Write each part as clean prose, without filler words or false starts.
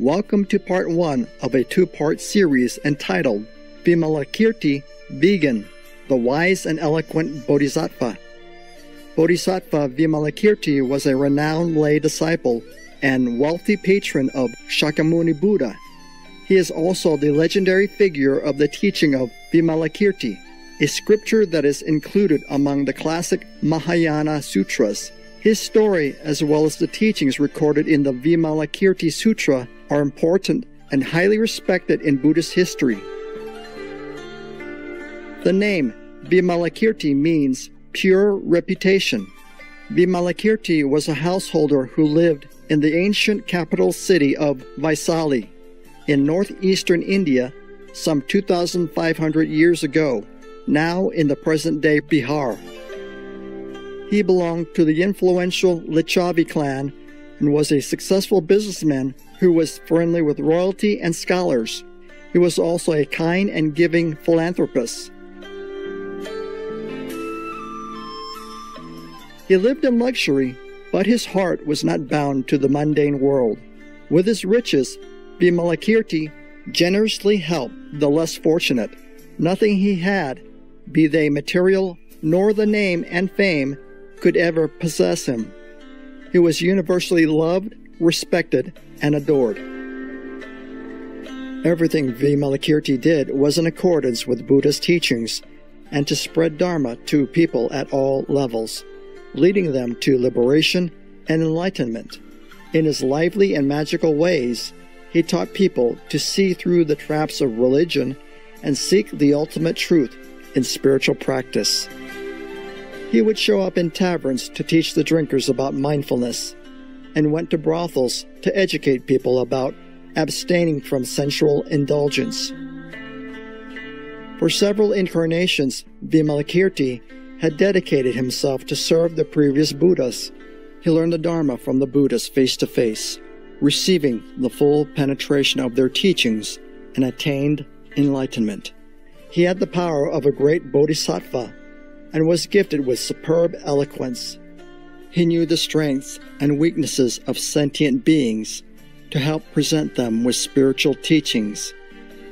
Welcome to part 1 of a 2-part series entitled Vimalakirti Vegan, the Wise and Eloquent Bodhisattva. Bodhisattva Vimalakirti was a renowned lay disciple and wealthy patron of Shakyamuni Buddha. He is also the legendary figure of the teaching of Vimalakirti, a scripture that is included among the classic Mahayana Sutras. His story, as well as the teachings recorded in the Vimalakirti Sutra, are important and highly respected in Buddhist history. The name Vimalakirti means pure reputation. Vimalakirti was a householder who lived in the ancient capital city of Vaisali in northeastern India some 2,500 years ago, now in the present-day Bihar. He belonged to the influential Lichavi clan and was a successful businessman who was friendly with royalty and scholars. He was also a kind and giving philanthropist. He lived in luxury, but his heart was not bound to the mundane world. With his riches, Vimalakirti generously helped the less fortunate. Nothing he had, be they material nor the name and fame, could ever possess him. He was universally loved, respected, and adored. Everything Vimalakirti did was in accordance with Buddha's teachings and to spread Dharma to people at all levels, leading them to liberation and enlightenment. In his lively and magical ways, he taught people to see through the traps of religion and seek the ultimate truth in spiritual practice. He would show up in taverns to teach the drinkers about mindfulness, and went to brothels to educate people about abstaining from sensual indulgence. For several incarnations, Vimalakirti had dedicated himself to serve the previous Buddhas. He learned the Dharma from the Buddhas face to face, receiving the full penetration of their teachings, and attained enlightenment. He had the power of a great bodhisattva and was gifted with superb eloquence. He knew the strengths and weaknesses of sentient beings to help present them with spiritual teachings.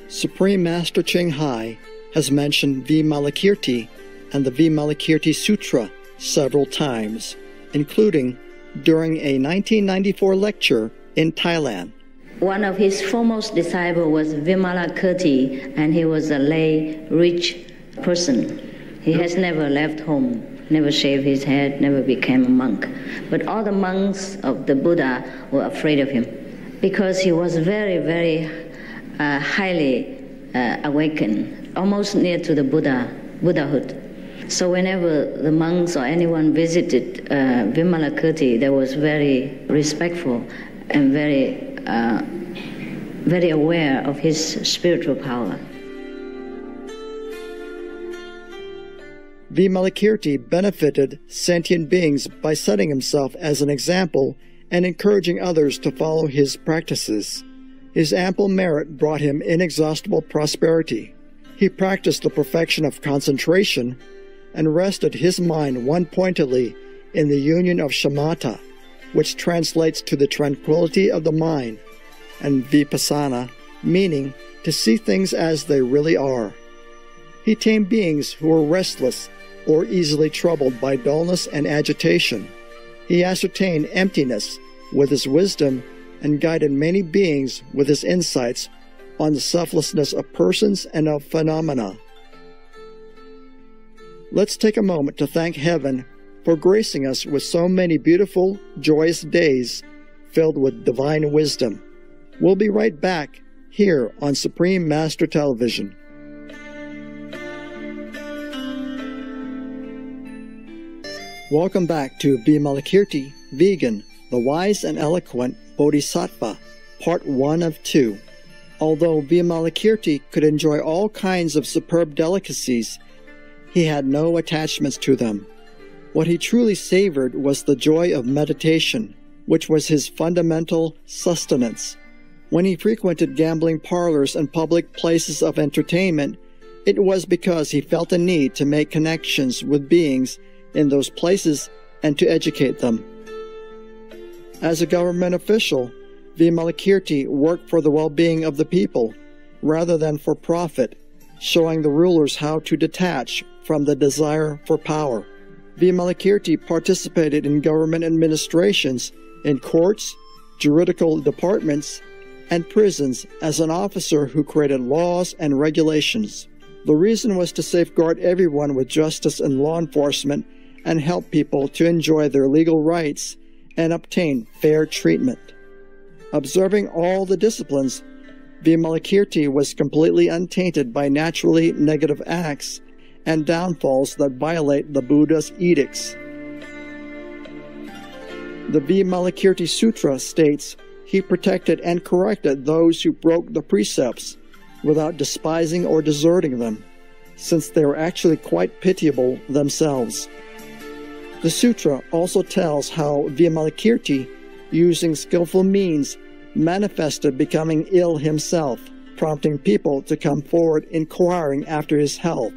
Supreme Master Ching Hai has mentioned Vimalakirti and the Vimalakirti Sutra several times, including during a 1994 lecture in Thailand. One of his foremost disciples was Vimalakirti, and he was a lay, rich person. He has never left home, never shaved his head, never became a monk. But all the monks of the Buddha were afraid of him because he was very, very highly awakened, almost near to the Buddhahood. So whenever the monks or anyone visited Vimalakirti, they was very respectful and very aware of his spiritual power. Vimalakirti benefited sentient beings by setting himself as an example and encouraging others to follow his practices. His ample merit brought him inexhaustible prosperity. He practiced the perfection of concentration and rested his mind one-pointedly in the union of shamatha, which translates to the tranquility of the mind, and vipassana, meaning to see things as they really are. He tamed beings who were restless or easily troubled by dullness and agitation. He ascertained emptiness with his wisdom and guided many beings with his insights on the selflessness of persons and of phenomena. Let's take a moment to thank Heaven for gracing us with so many beautiful, joyous days filled with divine wisdom. We'll be right back here on Supreme Master Television. Welcome back to Vimalakirti Vegan, the Wise and Eloquent Bodhisattva, Part 1 of 2. Although Vimalakirti could enjoy all kinds of superb delicacies, he had no attachments to them. What he truly savored was the joy of meditation, which was his fundamental sustenance. When he frequented gambling parlors and public places of entertainment, it was because he felt a need to make connections with beings in those places and to educate them. As a government official, Vimalakirti worked for the well-being of the people, rather than for profit, showing the rulers how to detach from the desire for power. Vimalakirti participated in government administrations, in courts, juridical departments, and prisons as an officer who created laws and regulations. The reason was to safeguard everyone with justice and law enforcement and help people to enjoy their legal rights and obtain fair treatment. Observing all the disciplines, Vimalakirti was completely untainted by naturally negative acts and downfalls that violate the Buddha's edicts. The Vimalakirti Sutra states he protected and corrected those who broke the precepts without despising or deserting them, since they were actually quite pitiable themselves. The sutra also tells how Vimalakirti, using skillful means, manifested becoming ill himself, prompting people to come forward inquiring after his health,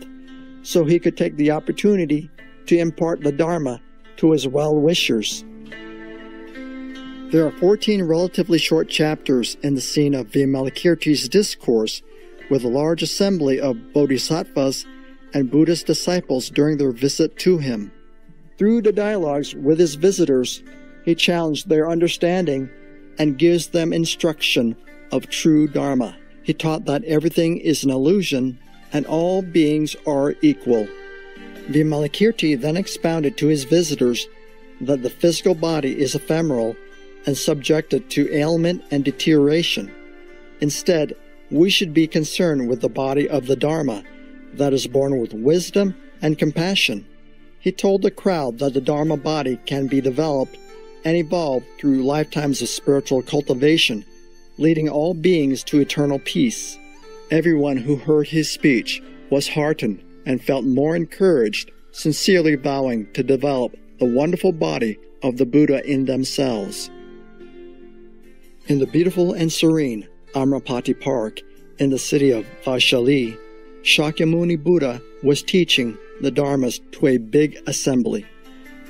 so he could take the opportunity to impart the Dharma to his well-wishers. There are 14 relatively short chapters in the scene of Vimalakirti's discourse with a large assembly of bodhisattvas and Buddhist disciples during their visit to him. Through the dialogues with his visitors, he challenged their understanding and gives them instruction of true Dharma. He taught that everything is an illusion and all beings are equal. Vimalakirti then expounded to his visitors that the physical body is ephemeral and subjected to ailment and deterioration. Instead, we should be concerned with the body of the Dharma that is born with wisdom and compassion. He told the crowd that the Dharma body can be developed and evolved through lifetimes of spiritual cultivation, leading all beings to eternal peace. Everyone who heard his speech was heartened and felt more encouraged, sincerely vowing to develop the wonderful body of the Buddha in themselves. In the beautiful and serene Amrapati Park in the city of Vaishali, Shakyamuni Buddha was teaching the Dharmas to a big assembly.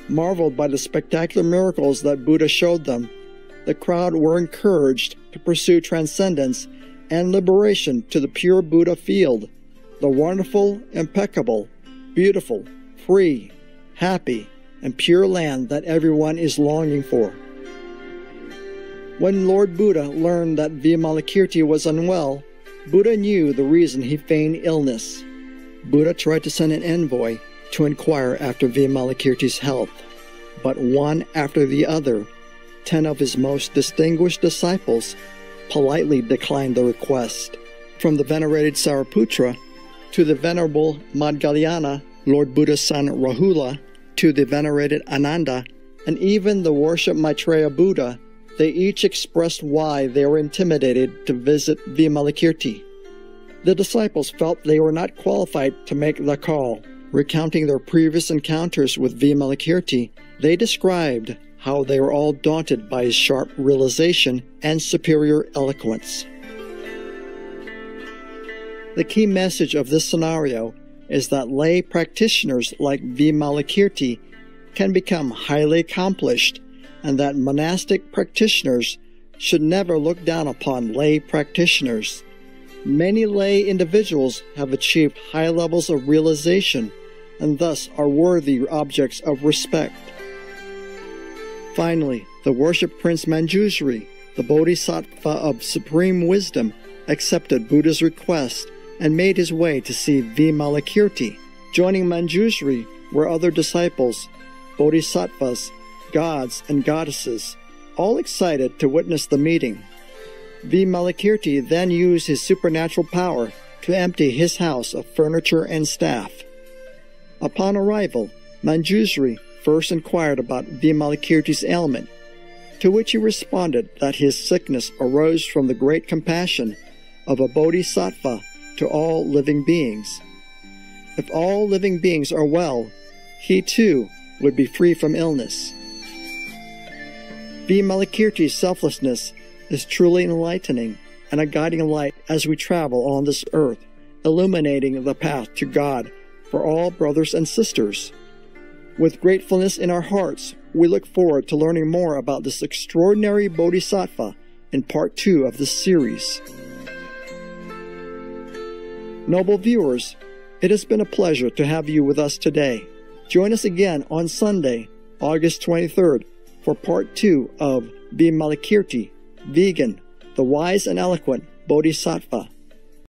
Marveled by the spectacular miracles that Buddha showed them, the crowd were encouraged to pursue transcendence and liberation to the pure Buddha field, the wonderful, impeccable, beautiful, free, happy, and pure land that everyone is longing for. When Lord Buddha learned that Vimalakirti was unwell, Buddha knew the reason he feigned illness. Buddha tried to send an envoy to inquire after Vimalakirti's health, but one after the other, 10 of his most distinguished disciples politely declined the request. From the venerated Sariputra to the venerable Madhyayana, Lord Buddha's son Rahula, to the venerated Ananda, and even the worshipped Maitreya Buddha, they each expressed why they were intimidated to visit Vimalakirti. The disciples felt they were not qualified to make the call. Recounting their previous encounters with Vimalakirti, they described how they were all daunted by his sharp realization and superior eloquence. The key message of this scenario is that lay practitioners like Vimalakirti can become highly accomplished, and that monastic practitioners should never look down upon lay practitioners. Many lay individuals have achieved high levels of realization and thus are worthy objects of respect. Finally, the worshiped Prince Manjushri, the Bodhisattva of supreme wisdom, accepted Buddha's request and made his way to see Vimalakirti. Joining Manjushri were other disciples, bodhisattvas, gods and goddesses, all excited to witness the meeting. Vimalakirti then used his supernatural power to empty his house of furniture and staff. Upon arrival, Manjushri first inquired about Vimalakirti's ailment, to which he responded that his sickness arose from the great compassion of a bodhisattva to all living beings. If all living beings are well, he too would be free from illness. Vimalakirti's selflessness is truly enlightening and a guiding light as we travel on this earth, illuminating the path to God for all brothers and sisters. With gratefulness in our hearts, we look forward to learning more about this extraordinary bodhisattva in part 2 of this series. Noble viewers, it has been a pleasure to have you with us today. Join us again on Sunday, August 23rd, for part 2 of Vimalakirti, Vegan, the Wise and Eloquent Bodhisattva.